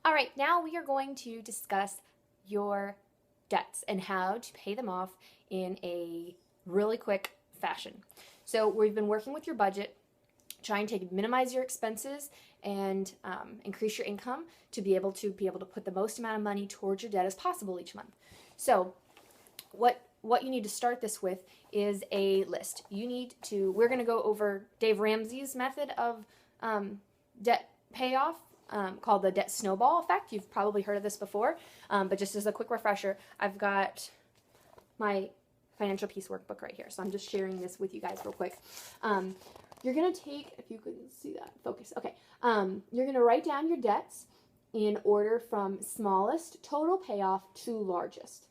All right, now we are going to discuss your debts and how to pay them off in a really quick fashion. So we've been working with your budget, trying to minimize your expenses and increase your income to be able to put the most amount of money towards your debt as possible each month. So what you need to start this with is a list. We're going to go over Dave Ramsey's method of debt payoff called the debt snowball effect. You've probably heard of this before, but just as a quick refresher, I've got my financial peace workbook right here. So I'm just sharing this with you guys real quick. You're going to take, if you can see that, focus. Okay. You're going to write down your debts in order from smallest total payoff to largest.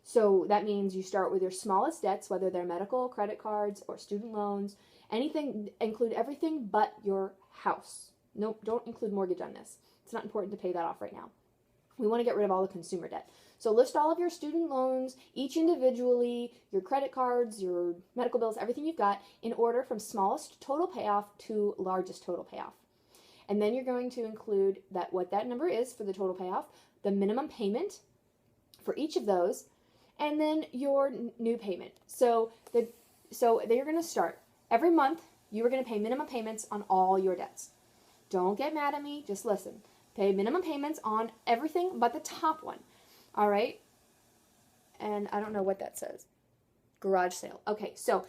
So that means you start with your smallest debts, whether they're medical, credit cards, or student loans. Anything, include everything but your house. Nope, don't include mortgage on this. It's not important to pay that off right now. We want to get rid of all the consumer debt. So list all of your student loans, each individually, your credit cards, your medical bills, everything you've got, in order from smallest total payoff to largest total payoff. And then you're going to include what that number is for the total payoff, the minimum payment for each of those, and then your new payment. So you're going to start. Every month, you are going to pay minimum payments on all your debts. Don't get mad at me, just listen. Pay minimum payments on everything but the top one. All right? And I don't know what that says. Garage sale. Okay, so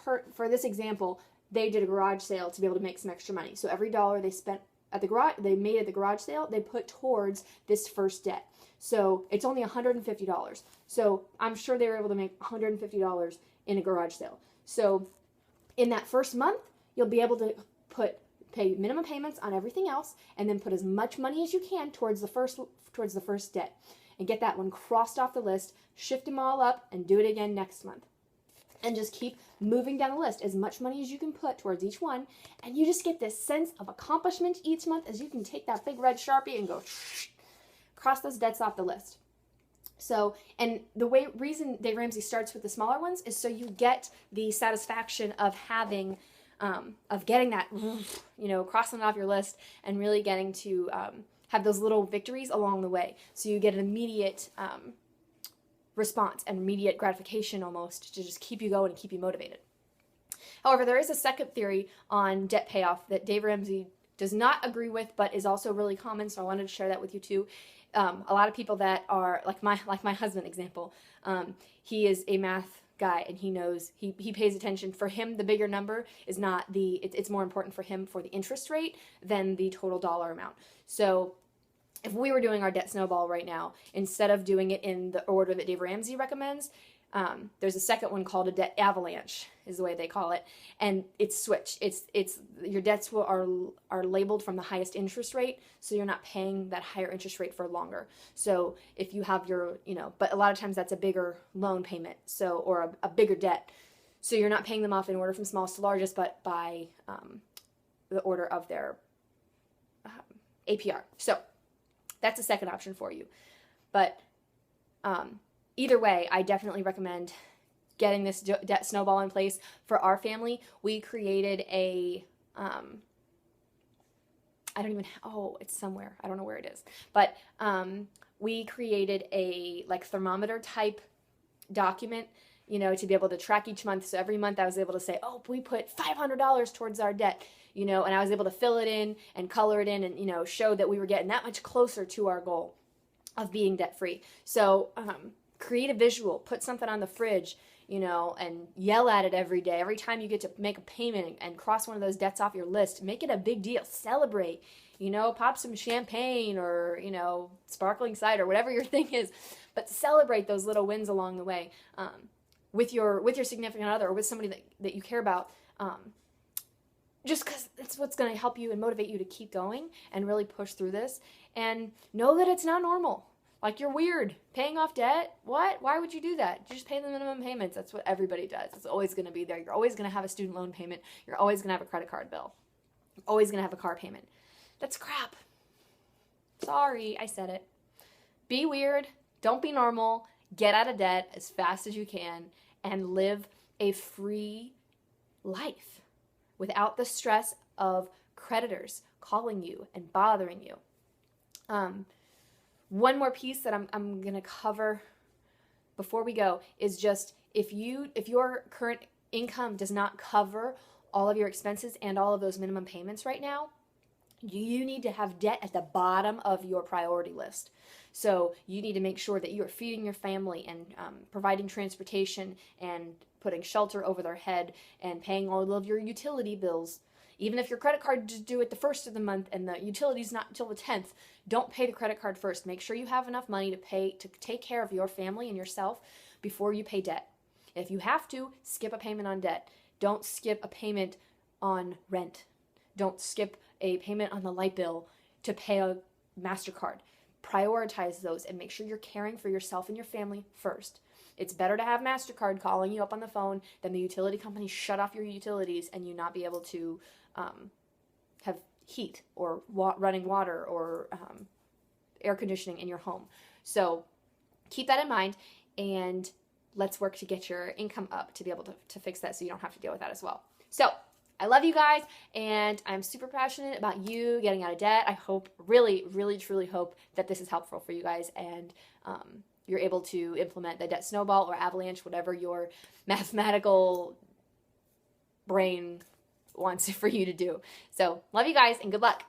for this example, they did a garage sale to be able to make some extra money. So every dollar they spent at the garage sale, they put towards this first debt. So it's only $150. So I'm sure they were able to make $150 in a garage sale. So in that first month, you'll be able to pay minimum payments on everything else, and then put as much money as you can towards the first debt, and get that one crossed off the list. Shift them all up, and do it again next month, and just keep moving down the list. As much money as you can put towards each one, and you just get this sense of accomplishment each month as you can take that big red Sharpie and go cross those debts off the list. So, and the reason Dave Ramsey starts with the smaller ones is so you get the satisfaction of getting that, crossing it off your list, and really getting to have those little victories along the way. So you get an immediate response and immediate gratification almost to just keep you going and keep you motivated. However, there is a second theory on debt payoff that Dave Ramsey does not agree with, but is also really common, so I wanted to share that with you too. A lot of people that are, like my husband example, he is a math guy, and he knows, he pays attention. For him, the bigger number is not it's more important for him for the interest rate than the total dollar amount. So if we were doing our debt snowball right now, instead of doing it in the order that Dave Ramsey recommends, there's a second one called a debt avalanche, is the way they call it, and it's switched. It's your debts are labeled from the highest interest rate, so you're not paying that higher interest rate for longer. So if you have but a lot of times that's a bigger loan payment, or a bigger debt, so you're not paying them off in order from smallest to largest, but by the order of their APR. So that's a second option for you, but either way, I definitely recommend getting this debt snowball in place. For our family, we created it's somewhere. I don't know where it is. But we created a thermometer type document, to be able to track each month. So every month I was able to say, oh, we put $500 towards our debt, and I was able to fill it in and color it in and, show that we were getting that much closer to our goal of being debt free. So, create a visual, put something on the fridge, and yell at it every day. Every time you get to make a payment and cross one of those debts off your list, make it a big deal. Celebrate, pop some champagne or, sparkling cider, whatever your thing is. But celebrate those little wins along the way with your significant other or with somebody that you care about. Just because it's what's going to help you and motivate you to keep going and really push through this. And know that it's not normal. Like, you're weird. Paying off debt? What? Why would you do that? You just pay the minimum payments. That's what everybody does. It's always going to be there. You're always going to have a student loan payment. You're always going to have a credit card bill. You're always going to have a car payment. That's crap. Sorry, I said it. Be weird. Don't be normal. Get out of debt as fast as you can and live a free life without the stress of creditors calling you and bothering you. One more piece that I'm going to cover before we go is just if your current income does not cover all of your expenses and all of those minimum payments right now, you need to have debt at the bottom of your priority list. So you need to make sure that you are feeding your family and providing transportation and putting shelter over their head and paying all of your utility bills. Even if your credit card is due at the first of the month and the utility's not until the 10th, don't pay the credit card first. Make sure you have enough money to take care of your family and yourself before you pay debt. If you have to, skip a payment on debt. Don't skip a payment on rent. Don't skip a payment on the light bill to pay a MasterCard. Prioritize those and make sure you're caring for yourself and your family first. It's better to have MasterCard calling you up on the phone than the utility company shut off your utilities and you not be able to have heat or running water or air conditioning in your home. So keep that in mind, and let's work to get your income up to be able to fix that so you don't have to deal with that as well. So I love you guys, and I'm super passionate about you getting out of debt. I hope, really, really, truly hope that this is helpful for you guys, and you're able to implement the debt snowball or avalanche, whatever your mathematical brain wants for you to do. So love you guys, and good luck.